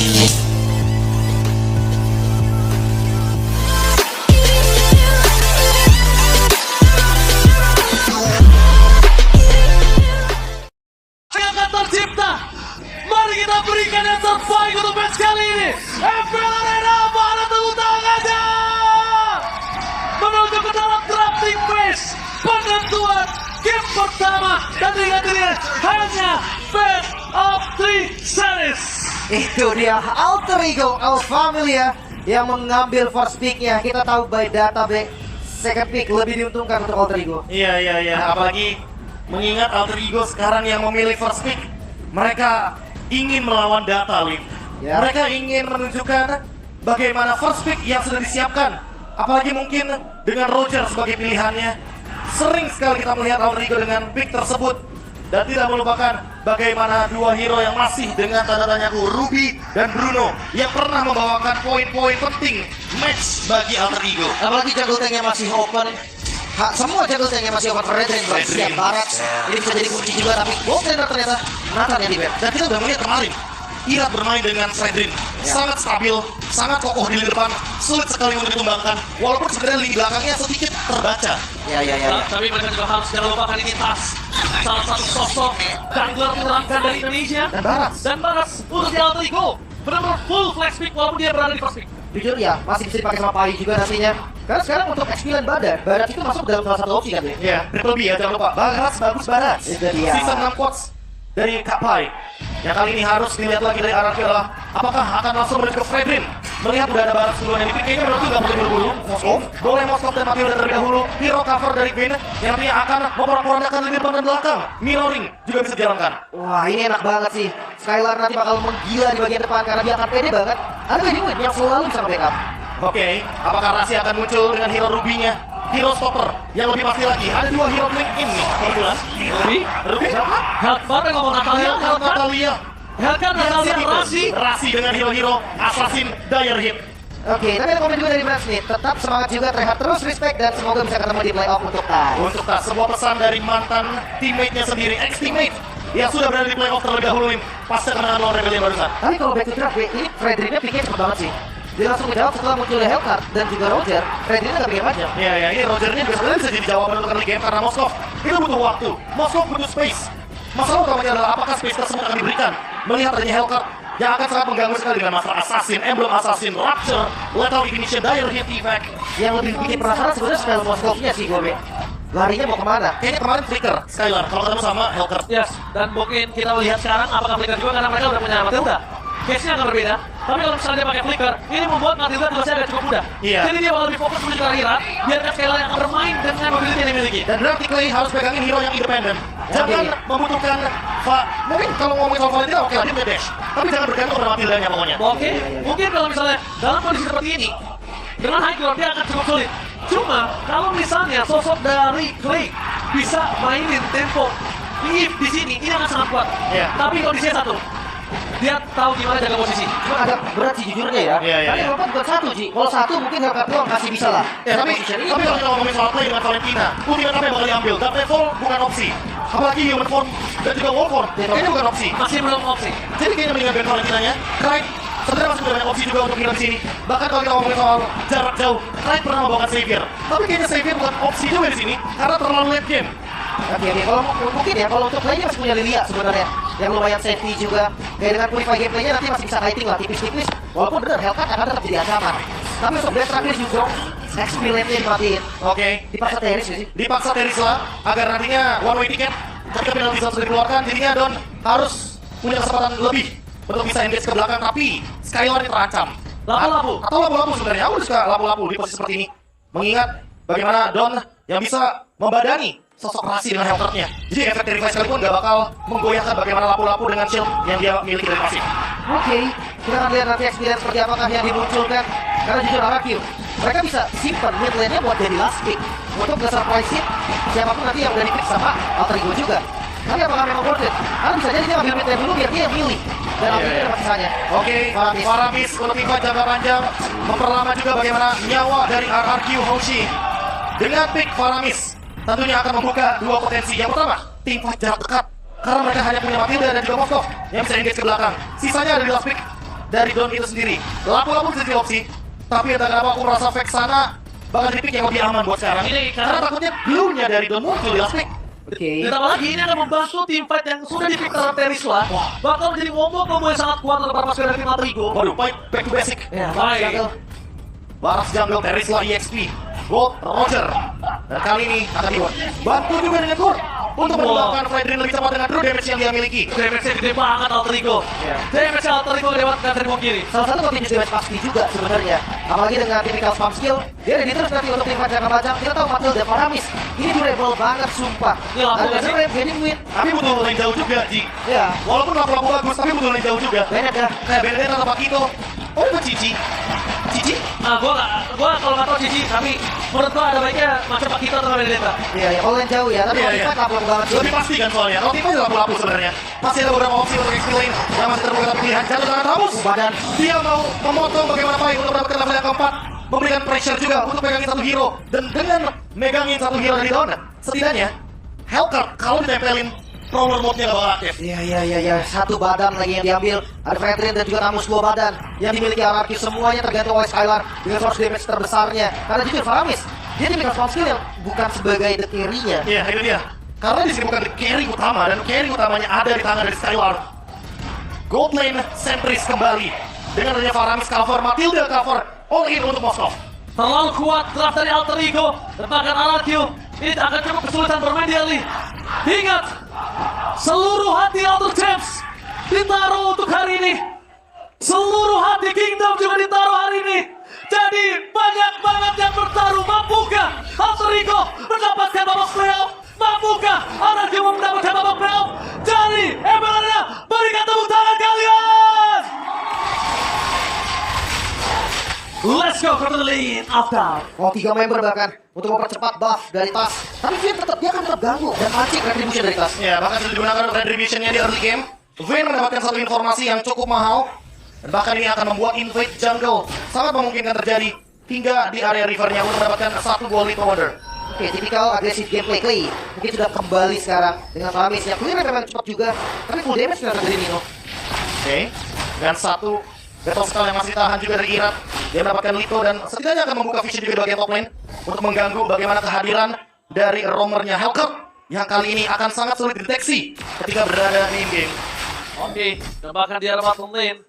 Mari kita berikan yang terbaik untuk match kali ini. FPL Arena, mana tepuk tangannya? Menuju ke dalam drafting phase penentuan game pertama dan ingat ini hanya Best of 3 Series. Itu dia Alter Ego Alfamilia yang mengambil first pick-nya. Kita tahu by data second pick lebih diuntungkan untuk Alter Ego. Iya. Apalagi mengingat Alter Ego sekarang yang memilih first pick. Mereka ingin melawan data, Lim. Ya. Mereka ingin menunjukkan bagaimana first pick yang sudah disiapkan. Apalagi mungkin dengan Roger sebagai pilihannya. Sering sekali kita melihat Alter Ego dengan pick tersebut. Dan tidak melupakan bagaimana dua hero yang masih dengan tanda tanyaku, Ruby dan Bruno, yang pernah membawakan poin-poin penting match bagi Alter Ego. Apalagi jungle tank-nya masih open. Semua jungle tank-nya masih open. Redrin, siap Barat. Ini bisa jadi kunci juga, tapi gold laner ternyata Nathan yang di-ban. Dan kita udah melihat kemarin Irat bermain dengan Fredrin, sangat stabil, sangat kokoh di lini depan, sulit sekali untuk ditumbangkan. Walaupun sebenarnya lini belakangnya sedikit terbaca. Ya. Tapi mereka juga harus jangan lupakan ini Tas, salah satu sosok jungler terangkan dari Indonesia. Dan Baras untuk di Alter Ego benar-benar full flex pick walaupun dia berada di first pick. Jujur ya, masih bisa dipakai sama Pai juga nantinya. Karena sekarang untuk X9 Barat itu masuk dalam salah satu opsi kan, Bek? Iya, triple B ya, jangan lupa. Baras, bagus Baras. Itu dia. Sisa 6 quotes dari Kak Pai. Yang kali ini harus dilihat lagi dari arah adalah apakah akan langsung menuju ke Fredrin. Melihat udah ada Baras duluan yang dipikir, kayaknya menurutku nggak perlu buru-buru. Moskov, boleh Moskov dan Mateo terlebih dahulu. Hero cover dari Gwen yang nantinya akan memporak-porandakan lini depan dan belakang. Mirroring juga bisa dijalankan. Wah, ini enak banget sih. Skylar nanti bakal menggila di bagian depan karena dia akan pede banget. Ada Win yang selalu bisa backup. Oke, apakah Rasi akan muncul dengan hero Ruby-nya? Hero stopper yang lebih pasti lagi. Ada dua hero link in nih kebetulan. Ruby siapa? Hellcat yang ngomong Natalia. Natalia. Hellcat, Natalia, Rasi dengan hero-hero Assassin Dire Hit. Oke, tapi ada komen juga dari Brans nih. Tetap semangat juga, Rehat terus, respect, dan semoga bisa ketemu di playoff untuk Tas. Untuk Tas, sebuah pesan dari mantan teammate-nya sendiri, ex-teammate yang sudah berada di playoff terlebih dahulu, pasca kemenangan lawan Rebellion barusan. Tapi kalau back to draft, ini Fredrinnya pikir cepet banget sih. Dia langsung menjawab setelah munculnya Hellcat dan juga Roger. Fredrinnya nggak pikir panjang. Iya, ini Rogernya juga sebenarnya bisa jadi jawaban untuk early game karena Moskov itu butuh waktu. Moskov butuh space. Masalah utamanya adalah apakah space tersebut akan diberikan. Melihat adanya Hellcat yang akan sangat mengganggu sekali dengan masalah Assassin, Emblem Assassin, Rapture, Lethal Ignition, Dire Hit Effect. Yang lebih bikin penasaran sebenarnya spell Moskovnya sih, gue. Larinya mau kemana? Kayaknya kemarin Flicker, Skylar, kalau ketemu sama Hellcat. Yes, dan mungkin kita lihat sekarang apakah Flicker juga karena mereka udah punya Matilda. Case-nya akan berbeda, tapi kalau misalnya dia pakai Flicker, ini membuat Matilda tugasnya agak cukup mudah. Iya. Jadi dia bakal lebih fokus menuju ke Irat, biarkan Skylar yang akan bermain dengan mobility yang dimiliki. Dan drastically harus pegangin hero yang independen. Jangan membutuhkan mungkin kalau ngomongin soal Valentina, oke lah dia punya dash. Tapi jangan bergantung pada Matildanya pokoknya. Oke, mungkin kalau misalnya dalam kondisi seperti ini, dengan high ground dia akan cukup sulit. Cuma kalau misalnya sosok dari Clay bisa mainin tempo Eve di sini, ini akan sangat kuat. Iya. Tapi kondisinya satu, dia tahu gimana jaga posisi. Cuma agak berat sih jujurnya ya. Iya. Tapi kalau bukan satu, Ji. Kalau satu mungkin Hellcat doang masih bisa lah. Ya, tapi kalau kita ngomongin soal play dengan Valentina, ultimate apa yang bakal diambil? Dark Level bukan opsi. Apalagi Human Form dan juga Wall Form, kayaknya bukan opsi. Masih belum opsi. Jadi kayaknya mendingan band Valentinanya. Knight sebenarnya masih banyak opsi juga untuk hero di sini. Bahkan kalau kita ngomongin soal jarak jauh, Knight pernah membawakan Savior. Tapi kayaknya Savior bukan opsi juga di sini karena terlalu late game. Oke, kalau mungkin ya, kalau untuk playnya masih punya Lilia sebenarnya yang lumayan safety juga. Kayak dengan purify gameplaynya nanti masih bisa fighting lah, tipis-tipis. Walaupun bener, Hellcat akan tetap jadi ancaman. Tapi untuk best terakhir juga, XP lane-nya dimatiin. Oke. Dipaksa Teris sih. Dipaksa Teris lah agar nantinya one way ticket ketika penalti bisa dikeluarkan, jadinya Don harus punya kesempatan lebih untuk bisa engage ke belakang, tapi Skylar ini terancam. Lapu-lapu. Atau lapu-lapu sebenarnya, aku suka lapu-lapu di posisi seperti ini. Mengingat bagaimana Don yang bisa membadani sosok Rasi dengan Hellcat-nya. Jadi efek Terrify sekalipun gak bakal menggoyahkan bagaimana lapu-lapu dengan shield yang dia miliki dari pasif. Oke, kita akan lihat nanti experience seperti apakah yang dimunculkan. Karena jujur Arakyu, mereka bisa simpan mid lane-nya buat jadi last pick untuk nge-surprise hit siapapun nanti yang udah di-pick sama Alter Ego juga. Tapi apakah memang worth it? Karena bisa jadi dia ambil mid lane dulu biar dia yang milih. Dan akhirnya dapat sisanya. Oke, Faramis untuk Viva jangka panjang memperlama juga bagaimana nyawa dari RRQ Hoshi. Dengan pick Faramis tentunya akan membuka dua potensi. Yang pertama, tim fight jarak dekat. Karena mereka hanya punya Matilda dan juga Moskov yang bisa engage ke belakang. Sisanya ada di last pick. dari Don itu sendiri. Lapu-lapu jadi opsi, tapi entah kenapa aku merasa Vex sana bakal jadi pick yang lebih aman buat sekarang. Ini Karena takutnya glue-nya dari Don muncul di last pick. Oke. Ditambah lagi ini akan membantu tim fight yang sudah di-pick terhadap Terisla. Bakal menjadi combo yang sangat kuat untuk para pasukan dari tim Alterigo. Waduh, back to basic. Ya, Baik. Jungle. Baras jungle Terisla EXP, Gold Roger. Dan kali ini akan dibuat bantu juga dengan Gur untuk menyebabkan Fredrin lebih cepat dengan true damage yang dia miliki. Damage-nya gede banget Alterigo. Damage Alterigo lewat dari bawah kiri. Salah satu continuous damage pasti juga sebenarnya. Apalagi dengan typical spam skill, dia ready terus nanti untuk tim fight jangka panjang. Kita tahu Matilda dan Paramis ini durable banget sumpah. Ini lampu Ada nggak sih? rem, getting win. Tapi butuh lane jauh juga, Ji. Ya, Walaupun lampu bagus, tapi butuh lane jauh juga. Bennett dah. Kayak Bennett atau Pakito. Oh, itu Cici. Cici? Gua kalau nggak tahu Cici, tapi menurut gua ada baiknya macam Pak kita atau Benedetta. Iya, ya kalau yang jauh ya. Tapi Iya, kalau iya. tim fight lapang banget sih. Lebih pasti kan soalnya. Kalau tim aja lapu-lapu sebenarnya. Masih ada beberapa opsi untuk XP lane yang masih terbuka pilihan. Jatuh dengan Ramus. Badan. Dia mau memotong bagaimana Pai untuk mendapatkan level yang keempat. Memberikan pressure juga untuk megangin satu hero. Dan dengan megangin satu hero dari Dawn, setidaknya Hellcurt kalau ditempelin Prowler mode-nya gak bakal aktif. Iya. Satu badan lagi yang diambil. Ada Fredrin dan juga Namus 2 badan yang dimiliki RRQ. Semuanya tergantung oleh Skylar dengan source damage terbesarnya. Karena jujur Faramis, dia dimiliki source skill yang bukan sebagai the carry-nya. Iya, itu dia. Karena di sini bukan carry utama, dan carry utamanya ada di tangan dari Skylar. Gold lane Sentris kembali. Dengan adanya Faramis cover, Matilda cover, all in untuk Moskov. Terlalu kuat draft dari Alterigo dan bahkan RRQ. Ini akan cukup kesulitan bermain di early. Ingat, seluruh hati Outer Champs ditaruh untuk hari ini. Seluruh hati Kingdom juga ditaruh hari ini. Jadi banyak banget yang bertaruh. Mampukah Alterigo mendapatkan babak playoff? Mampukah RRQ mendapatkan babak playoff? Jadi ML Arena, berikan tepuk tangan kalian. Let's go for the lead after. Oh, 3 member bahkan untuk mempercepat buff dari Tas. Tapi dia akan tetap ganggu dan mancing retribution dari Tas. Ya, bahkan sudah digunakan retribution-nya di early game. Vayne mendapatkan satu informasi yang cukup mahal. Dan bahkan ini akan membuat invade jungle sangat memungkinkan terjadi hingga di area rivernya untuk mendapatkan satu gol lead order. Oke, tipikal agresif gameplay Clay. Mungkin sudah kembali sekarang dengan Faramis yang clear memang cepat juga. Tapi full damage tidak terjadi Nino. Oke, dan satu battle spell yang masih tahan juga dari Irat. Dia mendapatkan Lito dan setidaknya akan membuka vision juga di bagian top lane untuk mengganggu bagaimana kehadiran dari roamernya Hellcurt yang kali ini akan sangat sulit dideteksi ketika berada di in-game. Oke, dan bahkan di area bottom lane,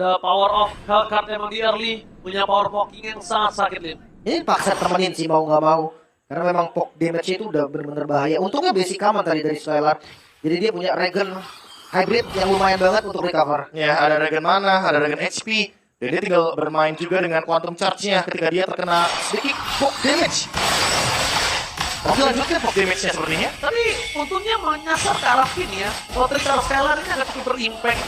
the power of Hellcurt emang di early punya power poking yang sangat sakit, Lim. Ini paksa temenin sih mau nggak mau. Karena memang poke damage itu udah benar-benar bahaya. Untungnya basic command tadi dari Skylar. Jadi dia punya Regen hybrid yang lumayan banget untuk recover. Ya, ada Regen mana, ada Regen HP. Dan dia tinggal bermain juga dengan quantum charge-nya ketika dia terkena sedikit poke damage. Oke, lanjutkan poke damage-nya sepertinya. Tapi untungnya menyasar ke arah Finn ya. Kalau trik arah Skylar ini akan cukup berimpact.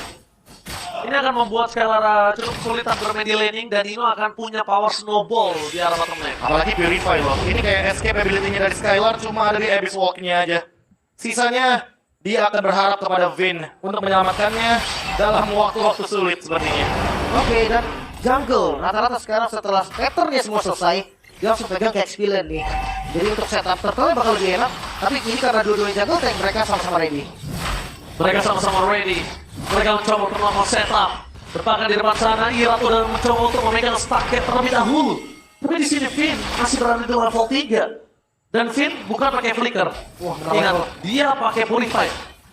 Ini akan membuat Skylar cukup kesulitan bermain di laning dan Ino akan punya power snowball di arah bottom lane. Apalagi Purify loh. Ini kayak escape ability-nya dari Skylar cuma ada di Abyss Walk-nya aja. Sisanya dia akan berharap kepada Vayne untuk menyelamatkannya dalam waktu-waktu sulit sepertinya. Oke, dan jungle rata-rata sekarang setelah pattern-nya semua selesai, dia langsung pegang kayak XP-Lane nih. Jadi untuk setup turtle bakal lebih enak. Tapi ini karena dua-duanya jungle tank mereka sama-sama ready. Mereka sama-sama ready. Mereka mencoba untuk melakukan setup. Berpakan di depan sana, Irat udah mencoba untuk memegang stacket terlebih dahulu. Tapi di sini Finn masih berada di level 3. Dan Finn bukan pakai flicker. Wah, Ingat, dia pakai purify.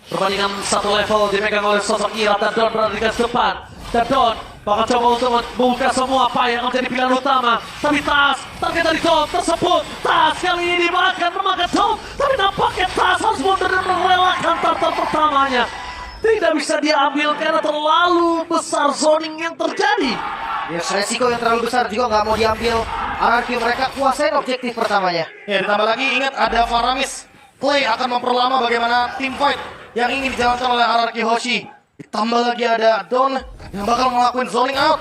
Perbandingan satu level dipegang oleh sosok Irat dan Don berada di garis depan. Dan Don bakal coba untuk membuka semua apa yang menjadi pilihan utama. Tapi Tas, target dari Don tersebut. Tas kali ini bahkan memakan Don. Tapi nampaknya Tas harus mundur dan merelakan tartar pertamanya. Tidak bisa diambil karena terlalu besar zoning yang terjadi. Yes, resiko yang terlalu besar juga nggak mau diambil. RRQ mereka kuasain objektif pertamanya. Ya, ditambah lagi ingat ada Faramis. Clay akan memperlama bagaimana team fight yang ingin dijalankan oleh RRQ Hoshi. Ditambah lagi ada Don yang bakal ngelakuin zoning out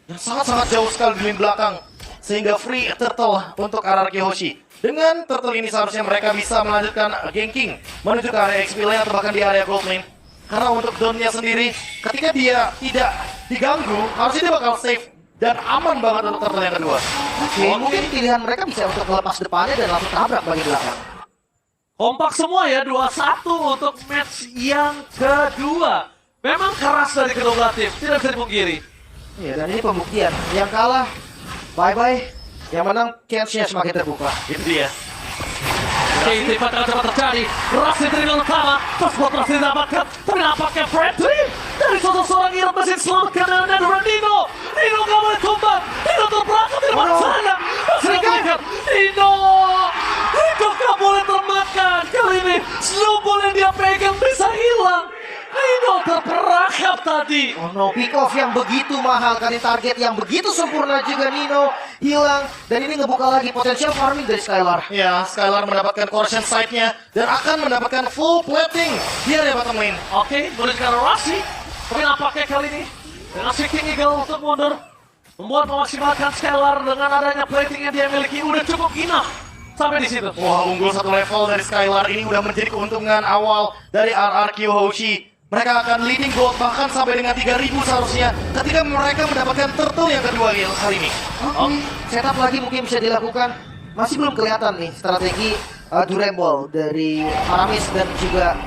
yang sangat-sangat jauh sekali di lini belakang. Sehingga free turtle untuk RRQ Hoshi. Dengan turtle ini seharusnya mereka bisa melanjutkan ganking menuju ke area XP lane atau bahkan di area gold lane. Karena untuk Donnya sendiri, ketika dia tidak diganggu, harusnya dia bakal safe dan aman banget untuk turtle yang kedua. Oke, mungkin pilihan mereka bisa untuk melepas depannya dan langsung tabrak bagian belakang. Kompak semua ya, 2-1 untuk match yang kedua. Memang keras dari kedua belah tim, tidak bisa dipungkiri. Iya, dan ini pembuktian. Yang kalah, bye-bye. Yang menang, chance-nya semakin terbuka. Itu dia. Oke, tiba coba terjadi. Rasi dari utama, terus buat Rasi didapatkan. Tapi nampaknya Bradley dari seorang Iran masih diselamatkan dengan Nino. Nino gak boleh tumbang. Nino terperangkap di depan sana. Masih diberikan. Nino gak boleh termakan. Kali ini snowball yang dia pegang bisa hilang. Nino terperangkap tadi. Oh no, pick off yang begitu mahal, kali target yang begitu sempurna juga Nino hilang. Dan ini ngebuka lagi potensial farming dari Skylar. Ya, Skylar mendapatkan corruption site-nya dan akan mendapatkan full plating di area bottom lane. Oke, menuju Rasi. Tapi nampaknya kali ini dengan Seeking Eagle untuk mundur membuat memaksimalkan Skylar dengan adanya plating yang dia miliki udah cukup enough sampai di situ. Wah, unggul satu level dari Skylar ini udah menjadi keuntungan awal dari RRQ Hoshi. Mereka akan leading gold bahkan sampai dengan 3.000 seharusnya ketika mereka mendapatkan turtle yang kedua kali ini. Oke, setup lagi mungkin bisa dilakukan. Masih belum kelihatan nih strategi durable dari Aramis dan juga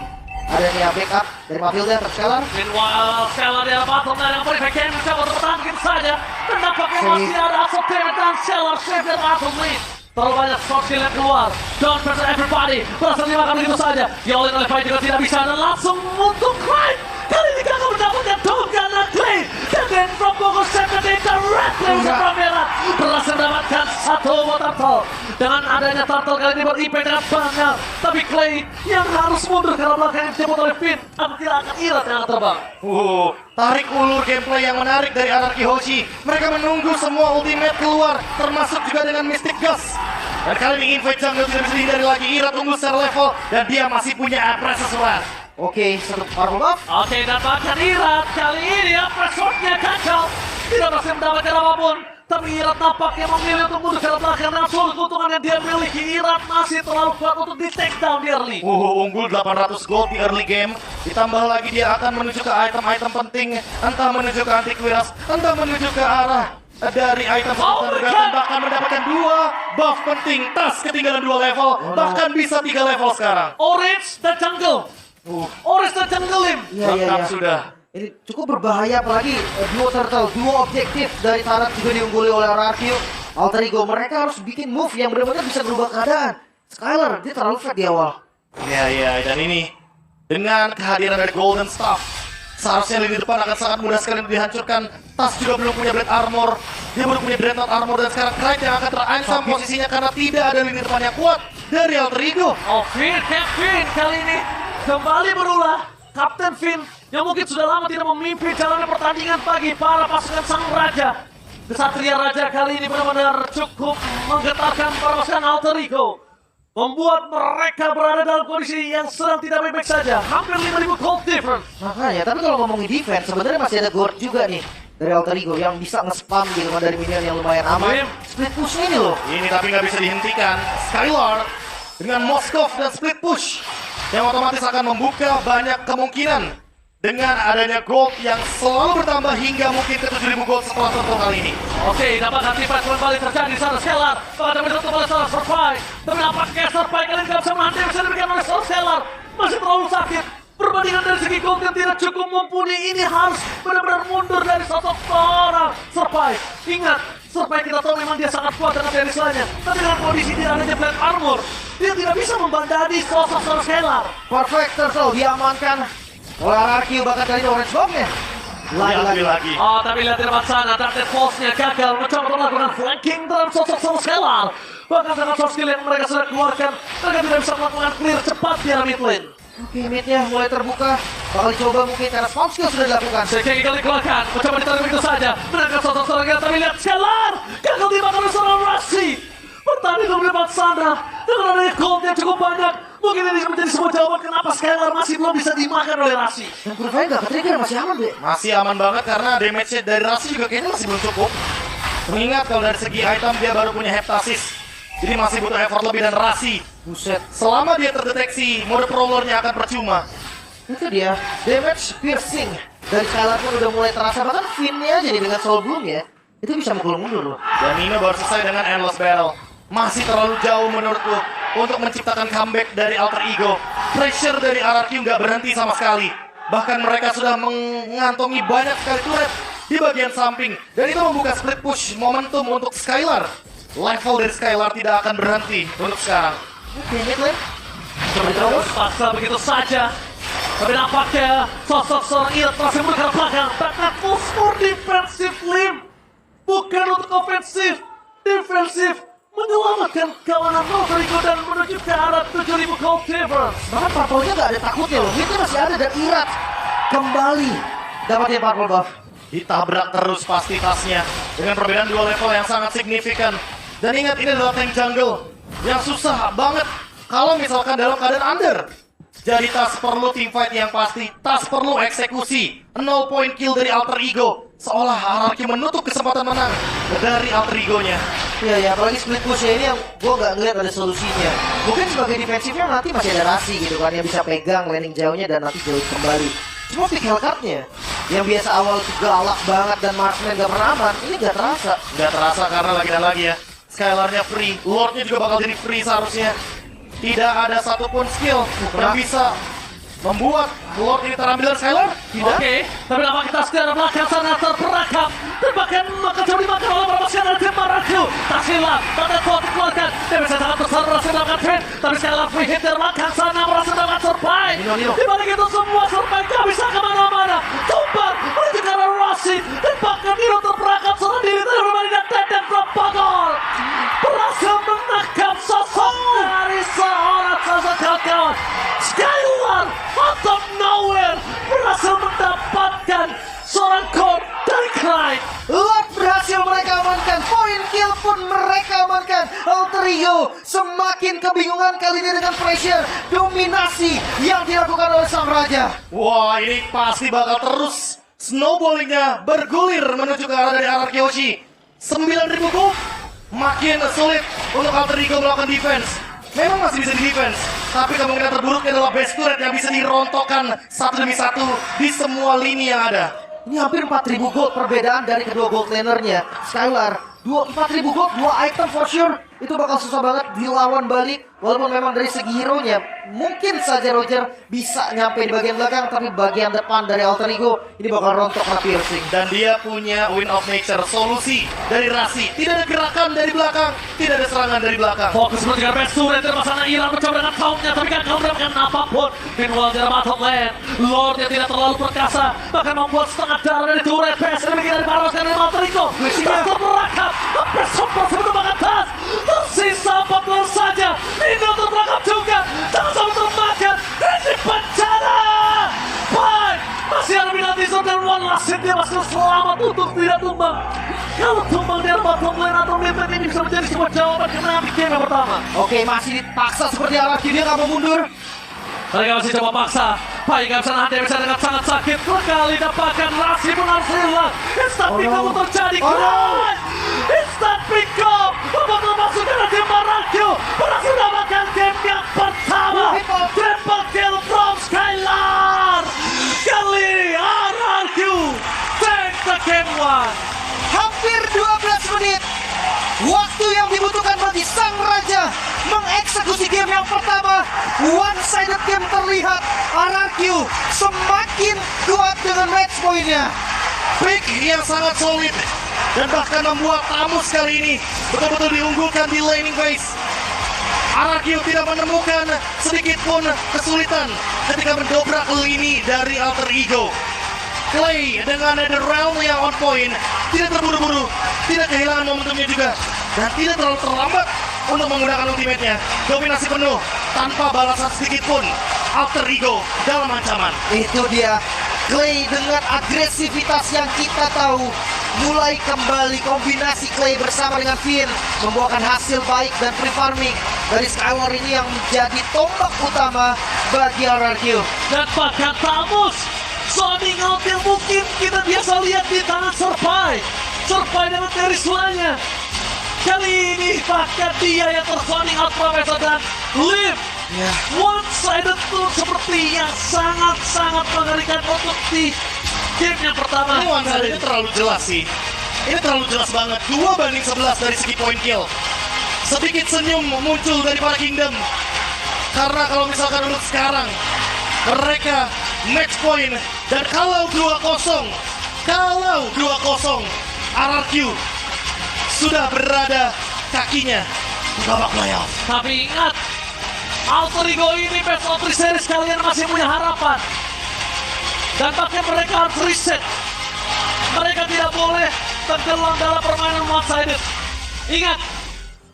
adanya backup dari Matilda terhadap Skylar. Meanwhile, Skylar di arah bottom lane yang paling baik mencoba untuk bertahan begitu saja. Dan nampaknya masih ada Asotera dan Skylar save dari bottom lane. Terlalu banyak social yang keluar. Don't pressure everybody. Berhasil dimakan begitu saja. Diolin oleh Fight juga tidak bisa. Dan langsung untuk Clyde. Kali ini kakak mendapatkan Dogan dan Clay. Dan then from Bogo 7 directly untuk Ramerat. Berhasil mendapatkan satu buat Turtle. Dengan adanya Turtle kali ini berimpact dengan banyak. Tapi Clay yang harus mundur karena belakangnya dijemput oleh Finn. Aku tidak akan irat yang akan terbang. Tarik ulur gameplay yang menarik dari RRQ Hoshi. Mereka menunggu semua ultimate keluar, termasuk juga dengan Mystic Gust. Dan kali ini Invade Jungle tidak bisa dihindari lagi. Ira tunggu secara level dan dia masih punya Apresusuar. Oke, satu power buff. Oke, dapatkan Irat. Kali ini Apresusuarnya kacau. Tidak berhasil mendapatkan apapun. Tapi Irat nampaknya memilih untuk mundur ke belakang dengan seluruh keuntungan yang dia miliki. Irat masih terlalu kuat untuk di take down di early. Unggul 800 gold di early game. Ditambah lagi dia akan menuju ke item-item penting. Entah menuju ke antivirus, entah menuju ke arah dari item dan bahkan mendapatkan 2 buff penting. Tas ketinggalan 2 level, bahkan bisa 3 level sekarang. Orange dan Jungle. Orange dan Jungle Lim. Iya, iya, Lengkap iya. sudah. Ini cukup berbahaya apalagi duo turtle, duo objektif dari Tarat juga diungguli oleh RRQ. Alter Ego mereka harus bikin move yang benar-benar bisa berubah keadaan. Skylar dia terlalu fat di awal. Iya, dan ini dengan kehadiran dari Golden Staff, seharusnya lini depan akan sangat mudah sekali untuk dihancurkan. Tas juga belum punya Blade Armor, dia baru punya Dreadnought Armor dan sekarang Clyde yang akan terancam posisinya karena tidak ada lini depan yang kuat dari Alter Ego. Oh, Finn kali ini kembali berulah. Kapten Finn yang mungkin sudah lama tidak memimpin jalannya pertandingan bagi para pasukan Sang Raja. Kesatria Raja kali ini benar-benar cukup menggetarkan para pasukan Alter Ego. Membuat mereka berada dalam kondisi yang sedang tidak baik-baik saja. Hampir 5.000 gold difference. Makanya, tapi kalau ngomongin defense sebenarnya masih ada Gord juga nih dari Alter Ego yang bisa nge-spam gitu kan dari minion yang lumayan aman. Split push ini loh. Ini tapi nggak bisa dihentikan. Skylar dengan Moskov dan split push yang otomatis akan membuka banyak kemungkinan dengan adanya gold yang selalu bertambah hingga mungkin ke 7.000 gold setelah turtle kali ini. Oke, dapat anti-fight kembali terjadi di sana Skylar. Bahkan bisa untuk oleh seorang Survive. Tapi nampaknya Survive kali ini tidak bisa menahan yang bisa diberikan oleh seorang Skylar. Masih terlalu sakit. Perbandingan dari segi gold yang tidak cukup mumpuni ini harus benar-benar mundur dari sosok seorang Survive. Ingat, Survive kita tahu memang dia sangat kuat dengan perislanya. Tapi dengan kondisi dia adanya Blade Armor, dia tidak bisa membandadi sosok seorang Skylar. Perfect turtle diamankan oleh RRQ bahkan dari orange bomb-nya. Lagi. Oh, tapi lihat di depan sana, Darknet Pulse-nya gagal mencoba untuk melakukan flanking terhadap sosok seorang Skylar. Bahkan dengan soft skill yang mereka sudah keluarkan, mereka tidak bisa melakukan clear cepat di arah mid lane. Oke, mid-nya mulai terbuka. Bakal dicoba mungkin karena spawn skill sudah dilakukan. Sekian kali dikeluarkan, mencoba ditarik begitu saja. Menangkap sosok seorang Skylar, tapi lihat Skylar gagal dimakan oleh seorang Rasi. Pertandingan di depan sana dengan adanya gold yang cukup banyak. Mungkin ini menjadi sebuah jawaban kenapa Skylar masih belum bisa dimakan oleh Rasi. Dan kurvanya nggak ke-trigger, masih aman deh. Masih aman banget karena damage-nya dari Rasi juga kayaknya masih belum cukup. Mengingat kalau dari segi item dia baru punya Heptasis, jadi masih butuh effort lebih dan Rasi. Buset. Selama dia terdeteksi, mode prowlernya akan percuma. Itu dia, damage piercing dari Skylar pun udah mulai terasa. Bahkan Finn-nya jadi dengan Soul Bloom ya, itu bisa mukul mundur loh. Dan Nino baru selesai dengan Endless Battle. Masih terlalu jauh menurutku untuk menciptakan comeback dari Alter Ego. Pressure dari RRQ nggak berhenti sama sekali. Bahkan mereka sudah mengantongi banyak sekali turret di bagian samping. Dan itu membuka split push momentum untuk Skylar. Level dari Skylar tidak akan berhenti untuk sekarang. Oke, mid lane. Coba terus paksa begitu saja. Tapi nampaknya sosok seorang Irat masih mundur ke belakang. Bahkan for defensive limb. Bukan untuk ofensif. Defensif. Menyelamatkan kawanan Rodrigo dan menuju ke arah 7.000 gold difference. Bahkan purple-nya nggak ada takutnya loh. Midnya masih ada dan Irat kembali dapatin purple buff. Ditabrak terus pasti tasnya dengan perbedaan 2 level yang sangat signifikan. Dan ingat, ini adalah tank jungle yang susah banget kalau misalkan dalam keadaan under. Jadi tas perlu teamfight yang pasti, tas perlu eksekusi. 0 point kill dari Alter Ego. Seolah Araki menutup kesempatan menang dari Alter Ego-nya. Iya ya, apalagi split push ini yang gue nggak ngeliat ada solusinya. Mungkin sebagai defensifnya nanti masih ada Rasi gitu kan, yang bisa pegang landing jauhnya dan nanti jauh kembali. Cuma pick Hellcard-nya yang biasa awal galak banget dan marksman gak pernah aman, ini gak terasa. Nggak terasa karena lagi dan lagi ya. Skylar-nya free, Lord-nya juga bakal jadi free seharusnya. Tidak ada satupun skill yang bisa membuat Lord ini terambil dari Skylar. Tidak. Oke, tapi nama kita sekarang belakang sana terperangkap. Tembakan maka jauh dimakan oleh peremasian dari tim Maracu. Tak hilang, tak ada kuat dikeluarkan. Dia bisa sangat besar berhasil melakukan trade. Tapi Skylar free hit dari belakang sana berhasil melakukan survive. Di balik itu semua survive gak bisa kemana-mana. Tumpah menuju ke arah Rossi. Dan bahkan Nino terperangkap seorang diri dari bermain dan propagol. Berhasil menangkap sosok dari seorang sosok kawan. Skylar out of nowhere berhasil mendapatkan seorang core dari Clyde. Lord berhasil mereka amankan, point kill pun mereka amankan. Alter Ego semakin kebingungan kali ini dengan pressure dominasi yang dilakukan oleh sang raja. Wah, ini pasti bakal terus snowballingnya bergulir menuju ke arah dari Araki Hoshi. 9.000 gold makin sulit untuk Alter Ego melakukan defense. Memang masih bisa di defense, tapi kemungkinan terburuknya adalah base turret yang bisa dirontokkan satu demi satu di semua lini yang ada. Ini hampir 4.000 gold perbedaan dari kedua gold lanernya. Skylar 4.000 gold, 2 item for sure. Itu bakal susah banget dilawan balik. Walaupun memang dari segi hero-nya mungkin saja Roger bisa nyampe di bagian belakang, tapi bagian depan dari Alter Ego ini bakal rontok sama piercing. Dan dia punya Wind of Nature, solusi dari Rasi. Tidak ada gerakan dari belakang, tidak ada serangan dari belakang. Fokus menuju best turret dari sana Iran mencoba dengan kaumnya, tapi kan kaum mendapatkan apapun. Meanwhile dari bottom lane, Lord yang tidak terlalu perkasa bahkan membuat setengah darah dari turret. PS ini dari Baros dan dari Alter Ego. Tas terperangkap, hampir sempat menumbangkan tas. Tersisa 14 saja. Nino terperangkap juga. Jangan sampai termakan. Ini bencana. Baik, masih ada penalti zone dan one last hit. Dia masih selamat untuk tidak tumbang. Kalau tumbang dari bottom lane atau mid lane ini bisa menjadi sebuah jawaban kemenangan di game yang pertama. Oke, masih dipaksa seperti Araki, dia nggak mau mundur. Mereka masih coba paksa. Baik, nggak bisa nahan, dia bisa dengan sangat sakit. Sekali dapatkan Rasi pun harus hilang. Instant pick up terjadi. Instant pick up. Bakal masuk ke tim Maracu. Berhasil dapatkan game yang pertama. Triple kill from Skylar. Kali ini RRQ take the game one. Hampir 12 menit. Waktu yang dibutuhkan bagi sang raja mengeksekusi game yang pertama. One-sided game terlihat. RRQ semakin kuat dengan match point-nya. Pick yang sangat solid dan bahkan membuat Tamus kali ini betul-betul diunggulkan di laning phase. RRQ tidak menemukan sedikit pun kesulitan ketika mendobrak lini dari Alter Ego. Clay dengan The Realm yang on point, tidak terburu-buru, tidak kehilangan momentumnya juga, dan tidak terlalu terlambat untuk menggunakan ultimate-nya. Dominasi penuh tanpa balasan sedikit pun. Alter Ego dalam ancaman. Itu dia, Clay dengan agresivitas yang kita tahu mulai kembali. Kombinasi Clay bersama dengan Finn membuahkan hasil baik dan free farming dari Skylar ini yang menjadi tombak utama bagi RRQ. Dan bahkan Tamus sounding out yang mungkin kita biasa lihat di tangan Survive dengan Teriswanya. Kali ini bahkan dia yang tersounding out Profesor dan Liv. One-sided tuh seperti yang sangat-sangat mengerikan untuk di game yang pertama. Ini one-sided ini terlalu jelas sih. Ini terlalu jelas banget. 2-11 dari segi point kill. Sedikit senyum muncul dari para Kingdom. Karena kalau misalkan untuk sekarang mereka match point. Dan kalau 2-0 RRQ sudah berada kakinya di babak playoff. Tapi ingat, Alter Ego ini best of 3 series kalian masih punya harapan. Dan bahkan mereka harus reset. Mereka tidak boleh tenggelam dalam permainan one-sided. Ingat,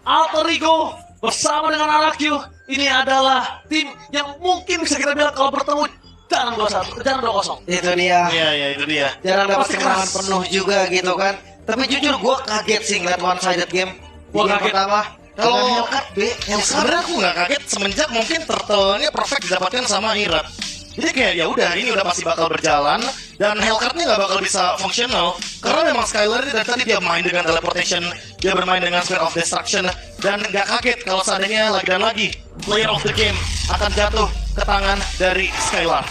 Alter Ego bersama dengan RRQ ini adalah tim yang mungkin bisa kita bilang kalau bertemu jarang 2-0. Itu dia. Iya, itu dia. Jarang dapat Pasti kemenangan keras. penuh juga gitu kan. Tapi jujur gue kaget sih ngeliat one-sided game. Di Gua game kaget. pertama. Kalau Dengan Hellcat B, sebenarnya aku nggak kaget semenjak mungkin turtle-nya perfect didapatkan sama Irat. Jadi kayak ya udah ini udah pasti bakal berjalan dan Hellcat-nya nggak bakal bisa fungsional karena memang Skylar ini dari tadi dia main dengan teleportation, dia bermain dengan Sphere of Destruction dan nggak kaget kalau seandainya lagi dan lagi player of the game akan jatuh ke tangan dari Skylar.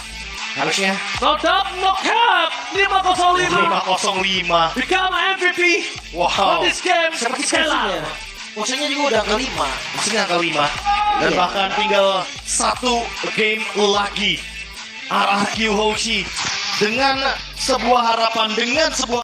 harusnya. No doubt, no cap. 5-0-5. 5-0-5. Become MVP. Wow. On this game. Seperti Skylar. posisinya. Posisinya juga udah kelima. Mesin angka 5 dan Iya. bahkan tinggal 1 game lagi RRQ Hoshi dengan sebuah harapan, dengan sebuah